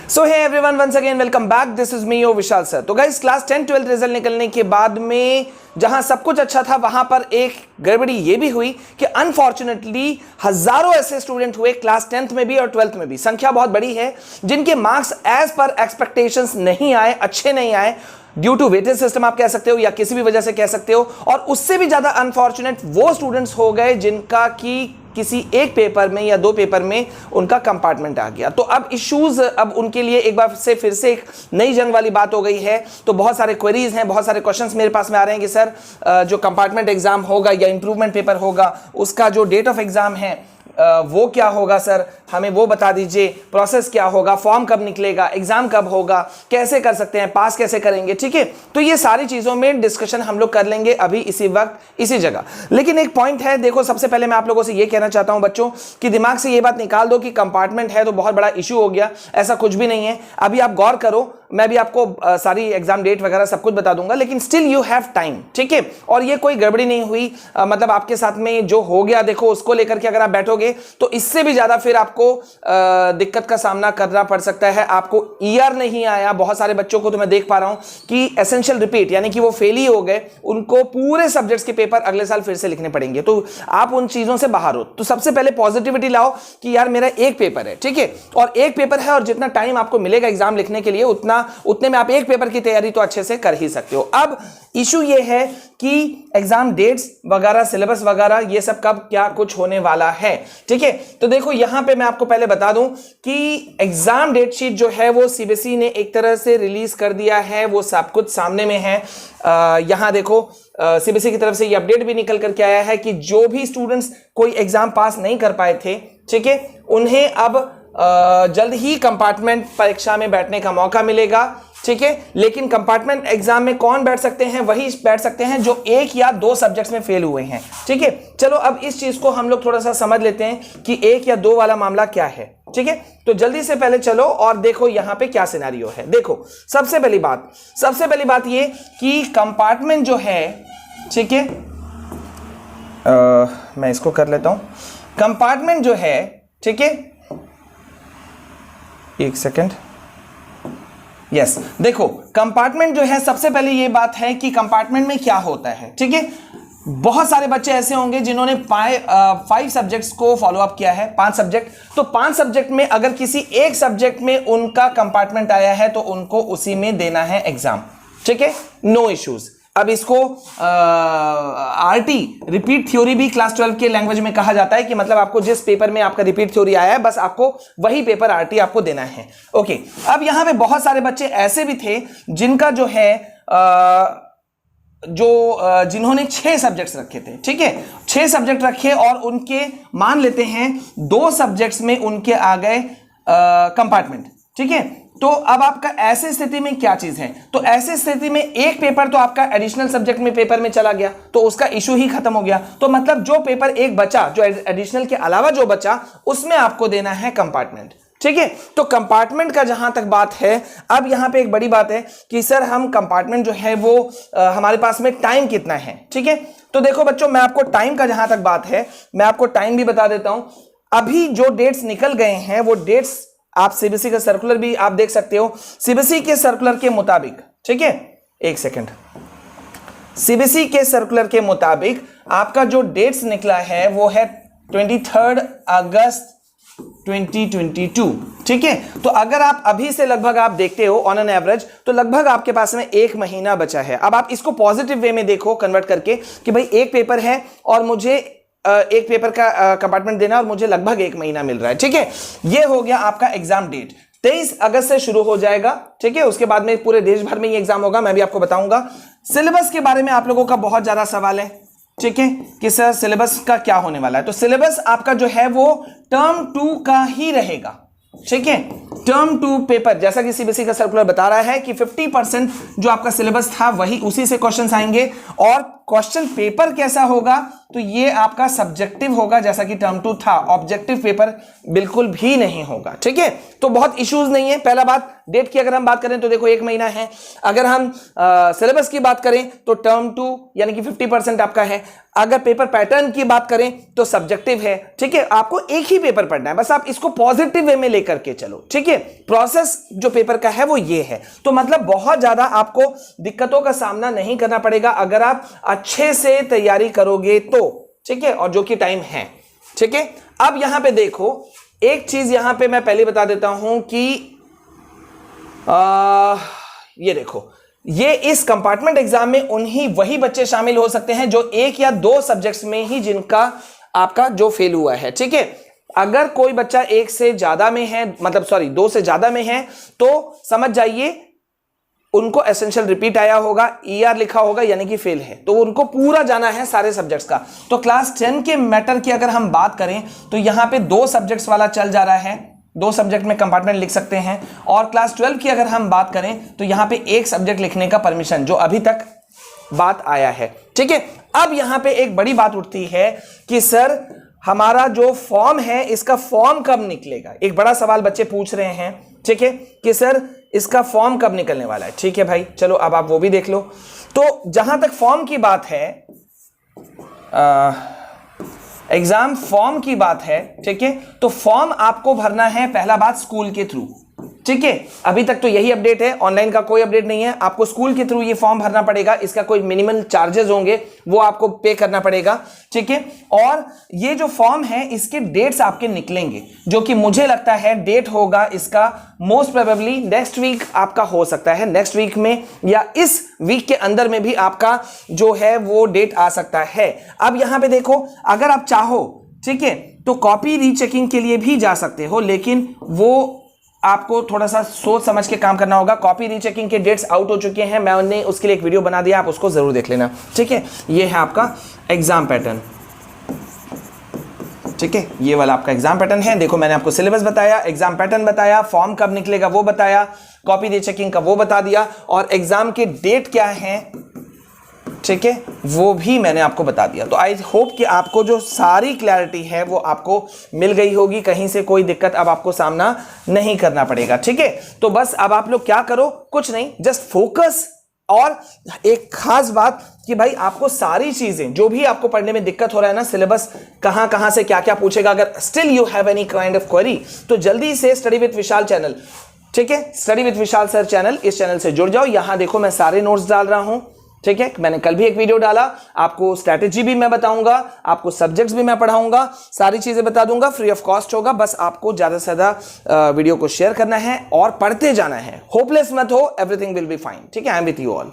So hey everyone, once again welcome back. This is me, your Vishal sir. तो guys, class 10-12 result निकलने के बाद में जहां सब कुछ अच्छा था, वहां पर एक गड़बड़ी ये भी हुई कि अनफॉर्चुनेटली हजारों ऐसे स्टूडेंट हुए क्लास 10th में भी और 12th में भी, संख्या बहुत बड़ी है, जिनके मार्क्स एज पर एक्सपेक्टेशंस नहीं आए, अच्छे नहीं आए, ड्यू टू वेटेज सिस्टम आप कह सकते हो या किसी भी वजह से कह सकते हो। और उससे भी ज्यादा अनफॉर्चुनेट वो स्टूडेंट्स हो गए जिनका कि किसी एक पेपर में या दो पेपर में उनका कंपार्टमेंट आ गया। तो अब इश्यूज अब उनके लिए एक बार से फिर से एक नई जंग वाली बात हो गई है। तो बहुत सारे क्वेरीज हैं, बहुत सारे क्वेश्चंस मेरे पास में आ रहे हैं कि सर जो कंपार्टमेंट एग्जाम होगा या इंप्रूवमेंट पेपर होगा, उसका जो डेट ऑफ एग्जाम है वो क्या होगा सर, हमें वो बता दीजिए। प्रोसेस क्या होगा, फॉर्म कब निकलेगा, एग्जाम कब होगा, कैसे कर सकते हैं, पास कैसे करेंगे, ठीक है। तो ये सारी चीजों में डिस्कशन हम लोग कर लेंगे अभी इसी वक्त इसी जगह। लेकिन एक पॉइंट है, देखो, सबसे पहले मैं आप लोगों से ये कहना चाहता हूं बच्चों कि दिमाग से ये बात निकाल दो कि कंपार्टमेंट है तो बहुत बड़ा इश्यू हो गया, ऐसा कुछ भी नहीं है। अभी आप गौर करो, मैं भी आपको सारी एग्जाम डेट वगैरह सब कुछ बता दूंगा, लेकिन स्टिल यू हैव टाइम, ठीक है। और ये कोई गड़बड़ी नहीं हुई, मतलब आपके साथ में जो हो गया, देखो, उसको लेकर के अगर आप बैठोगे तो इससे भी ज्यादा फिर आपको दिक्कत का सामना करना पड़ सकता है। आपको ईआर नहीं आया, बहुत सारे बच्चों को तो मैं देख पा रहा हूं कि एसेंशियल रिपीट, यानी कि वो फेल ही हो गए, उनको पूरे सब्जेक्ट्स के पेपर अगले साल फिर से लिखने पड़ेंगे। तो आप उन चीजों से बाहर हो। तो सबसे पहले पॉजिटिविटी लाओ कि यार मेरा एक पेपर है, ठीक है, और एक पेपर है और जितना टाइम आपको मिलेगा एग्जाम लिखने के लिए उतने में आप एक पेपर की तैयारी तो अच्छे से कर ही सकते हो। अब इशू ये है कि एग्जाम डेट्स वगैरह, सिलेबस वगैरह, ये सब कब क्या कुछ होने वाला है, ठीक है। तो देखो, यहां पे मैं आपको पहले बता दूं कि एग्जाम डेट शीट जो है वो सीबीएसई ने एक तरह से रिलीज कर दिया है, वो सब कुछ सामने में है। यहां देखो, सीबीएसई की तरफ से ये अपडेट भी निकल करके आया है कि जो भी स्टूडेंट्स कोई एग्जाम पास नहीं कर पाए थे, ठीक है, उन्हें अब जल्द ही कंपार्टमेंट परीक्षा में बैठने का मौका मिलेगा, ठीक है। लेकिन कंपार्टमेंट एग्जाम में कौन बैठ सकते हैं? वही बैठ सकते हैं जो एक या दो सब्जेक्ट्स में फेल हुए हैं, ठीक है। चलो, अब इस चीज को हम लोग थोड़ा सा समझ लेते हैं कि एक या दो वाला मामला क्या है, ठीक है। तो जल्दी से पहले चलो और देखो यहां पे क्या सिनेरियो है। देखो, सबसे पहली बात ये कि कंपार्टमेंट जो है, ठीक है, मैं इसको कर लेता हूं। कंपार्टमेंट जो है, ठीक है, एक सेकेंड, यस, देखो, कंपार्टमेंट जो है, सबसे पहले ये बात है कि कंपार्टमेंट में क्या होता है, ठीक है। बहुत सारे बच्चे ऐसे होंगे जिन्होंने 5 सब्जेक्ट्स को फॉलो अप किया है, 5 सब्जेक्ट। तो 5 सब्जेक्ट में अगर किसी एक सब्जेक्ट में उनका कंपार्टमेंट आया है तो उनको उसी में देना है एग्जाम, ठीक है, नो इश्यूज। अब इसको आरटी, रिपीट थ्योरी भी क्लास 12 के लैंग्वेज में कहा जाता है कि मतलब आपको जिस पेपर में आपका रिपीट थ्योरी आया है, बस आपको वही पेपर आरटी आपको देना है, ओके। अब यहां पे बहुत सारे बच्चे ऐसे भी थे जिनका जो है जिन्होंने 6 सब्जेक्ट्स रखे थे, ठीक है, 6 सब्जेक्ट रखे और उनके मान लेते हैं 2 सब्जेक्ट्स में उनके आ गए कंपार्टमेंट, ठीक है। तो अब आपका ऐसे स्थिति में क्या चीज है? तो ऐसे स्थिति में एक पेपर तो आपका एडिशनल सब्जेक्ट में पेपर में चला गया, तो उसका इशू ही खत्म हो गया। तो मतलब जो पेपर एक बचा, जो एडिशनल के अलावा जो बचा, उसमें आपको देना है कंपार्टमेंट, ठीक है। तो कंपार्टमेंट का जहां तक बात है, अब यहां पे एक बड़ी बात है कि सर हम कंपार्टमेंट जो है वो हमारे पास में टाइम कितना है, ठीक है। तो देखो बच्चों, मैं आपको टाइम का जहां तक बात है, मैं आपको टाइम भी बता देता हूं। अभी जो डेट्स निकल गए हैं वो डेट्स आप सीबीएसई का सर्कुलर भी आप देख सकते हो। सीबीएसई के सर्कुलर के मुताबिक, ठीक है, एक सेकंड, सीबीएसई के सर्कुलर के मुताबिक आपका जो डेट्स निकला है वो है 23 अगस्त 2022, ठीक है। तो अगर आप अभी से लगभग आप देखते हो ऑन एन एवरेज, तो लगभग आपके पास में 1 महीना बचा है। अब आप इसको पॉजिटिव वे में देखो, कन्वर्ट करके कि भाई एक पेपर है और मुझे एक पेपर का कंपार्टमेंट देना और मुझे लगभग 1 महीना मिल रहा है, ठीक है। ये हो गया आपका एग्जाम डेट, 23 अगस्त से शुरू हो जाएगा, ठीक है। उसके बाद में पूरे देश भर में ये एग्जाम होगा, मैं भी आपको बताऊंगा। सिलेबस के बारे में आप लोगों का बहुत ज्यादा सवाल है, ठीक है, कि सर सिलेबस का क्या होने वाला है। तो सिलेबस आपका जो है वो टर्म 2 का ही रहेगा, ठीक है। टर्म 2 पेपर, जैसा कि सीबीएसई का सर्कुलर बता रहा है कि 50% जो आपका सिलेबस था वही उसी से क्वेश्चंस आएंगे। और क्वेश्चन पेपर कैसा होगा तो ये आपका सब्जेक्टिव होगा, जैसा कि टर्म 2 था। ऑब्जेक्टिव पेपर बिल्कुल भी नहीं होगा, ठीक है। तो बहुत इश्यूज नहीं है। पहला बात, डेट की अगर हम बात करें तो देखो 1 महीना है। अगर हम सिलेबस की बात करें तो टर्म 2 यानी कि 50% आपका है। अगर पेपर पैटर्न की बात करें तो सब्जेक्टिव है, ठीक है। आपको एक ही पेपर पढ़ना है, बस आप इसको पॉजिटिव वे में लेकर के चलो, ठीक है। प्रोसेस जो पेपर का है वो ये है। तो मतलब बहुत ज्यादा आपको दिक्कतों का सामना नहीं करना पड़ेगा अगर आप अच्छे से तैयारी करोगे तो, ठीक है, और जो कि टाइम है, ठीक है। अब यहां पे देखो, एक चीज यहां पे मैं पहले बता देता हूं कि ये देखो, ये इस कंपार्टमेंट एग्जाम में वही बच्चे शामिल हो सकते हैं जो 1 या 2 सब्जेक्ट्स में ही जिनका आपका जो फेल हुआ है, ठीक है। अगर कोई बच्चा 1 से ज्यादा में है, मतलब सॉरी 2 से ज्यादा में है, तो समझ जाइए उनको एसेंशियल रिपीट आया होगा, ER लिखा होगा, यानी कि फेल है। तो उनको पूरा जाना है सारे सब्जेक्ट्स का। तो क्लास 10 के मैटर की अगर हम बात करें तो यहां पे 2 सब्जेक्ट्स वाला चल जा रहा है, 2 सब्जेक्ट में कंपार्टमेंट लिख सकते हैं। और क्लास 12 की अगर हम बात करें तो यहां पे 1 सब्जेक्ट लिखने का परमिशन, जो अभी तक बात आया है, ठीक है। अब यहां पे एक बड़ी बात उठती है कि सर हमारा जो फॉर्म है इसका फॉर्म कब निकलेगा। एक बड़ा सवाल बच्चे पूछ रहे हैं, ठीक है, कि सर इसका फॉर्म कब निकलने वाला है। ठीक है भाई, चलो अब आप वो भी देख लो। तो जहां तक फॉर्म की बात है, एग्जाम फॉर्म की बात है, ठीक है, तो फॉर्म आपको भरना है पहला बात स्कूल के थ्रू, ठीक है। अभी तक तो यही अपडेट है, ऑनलाइन का कोई अपडेट नहीं है। आपको स्कूल के थ्रू ये फॉर्म भरना पड़ेगा। इसका कोई मिनिमम चार्जेस होंगे, वो आपको पे करना पड़ेगा, ठीक है। और ये जो फॉर्म है इसके डेट्स आपके निकलेंगे, जो कि मुझे लगता है डेट होगा इसका मोस्ट प्रोबेबली नेक्स्ट वीक आपका हो सकता है, नेक्स्ट वीक में या इस वीक के अंदर में भी आपका जो है वो डेट आ सकता है। अब यहां पे देखो, अगर आप चाहो, ठीक है, तो कॉपी रीचेकिंग के लिए भी जा सकते हो, लेकिन वो आपको थोड़ा सा सोच समझ के काम करना होगा। कॉपी रीचेकिंग के डेट्स आउट हो चुके हैं, मैंने उसके लिए एक वीडियो बना दिया, आप उसको जरूर देख लेना, ठीक है। ये है आपका एग्जाम पैटर्न, ठीक है, ये वाला आपका एग्जाम पैटर्न है। देखो मैंने आपको सिलेबस बताया, एग्जाम पैटर्न बताया, फॉर्म कब निकलेगा वो बताया, कॉपी रीचेकिंग का वो बता दिया, और एग्जाम के डेट क्या है, ठीक है, वो भी मैंने आपको बता दिया। तो आई होप कि आपको जो सारी क्लैरिटी है वो आपको मिल गई होगी, कहीं से कोई दिक्कत अब आपको सामना नहीं करना पड़ेगा, ठीक है। तो बस अब आप लोग क्या करो, कुछ नहीं, जस्ट फोकस। और एक खास बात कि भाई आपको सारी चीजें जो भी आपको पढ़ने में दिक्कत हो रहा है ना, सिलेबस कहां से क्या क्या पूछेगा, अगर still you have any kind of query, तो जल्दी से स्टडी विद विशाल चैनल, ठीक है, study with Vishal sir channel, इस चैनल से जुड़ जाओ। यहां देखो मैं सारे नोट्स डाल रहा हूं, ठीक है। मैंने कल भी एक वीडियो डाला, आपको स्ट्रैटेजी भी मैं बताऊंगा, आपको सब्जेक्ट्स भी मैं पढ़ाऊंगा, सारी चीजें बता दूंगा, फ्री ऑफ कॉस्ट होगा। बस आपको ज्यादा से ज्यादा वीडियो को शेयर करना है और पढ़ते जाना है। होपलेस मत हो, एवरीथिंग विल बी फाइन, ठीक है। I am with you all,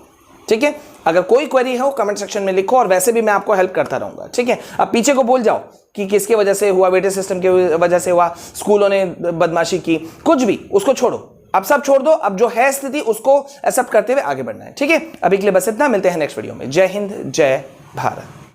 ठीक है। अगर कोई क्वेरी हो कमेंट सेक्शन में लिखो, और वैसे भी मैं आपको हेल्प करता रहूंगा, ठीक है। अब पीछे को भूल जाओ कि किसके वजह से हुआ, वेटेज सिस्टम की वजह से हुआ, स्कूलों ने बदमाशी की, कुछ भी, उसको छोड़ो, अब सब छोड़ दो। अब जो है स्थिति उसको एक्सेप्ट करते हुए आगे बढ़ना है, ठीक है। अभी के लिए बस इतना, मिलते हैं नेक्स्ट वीडियो में। जय हिंद, जय भारत।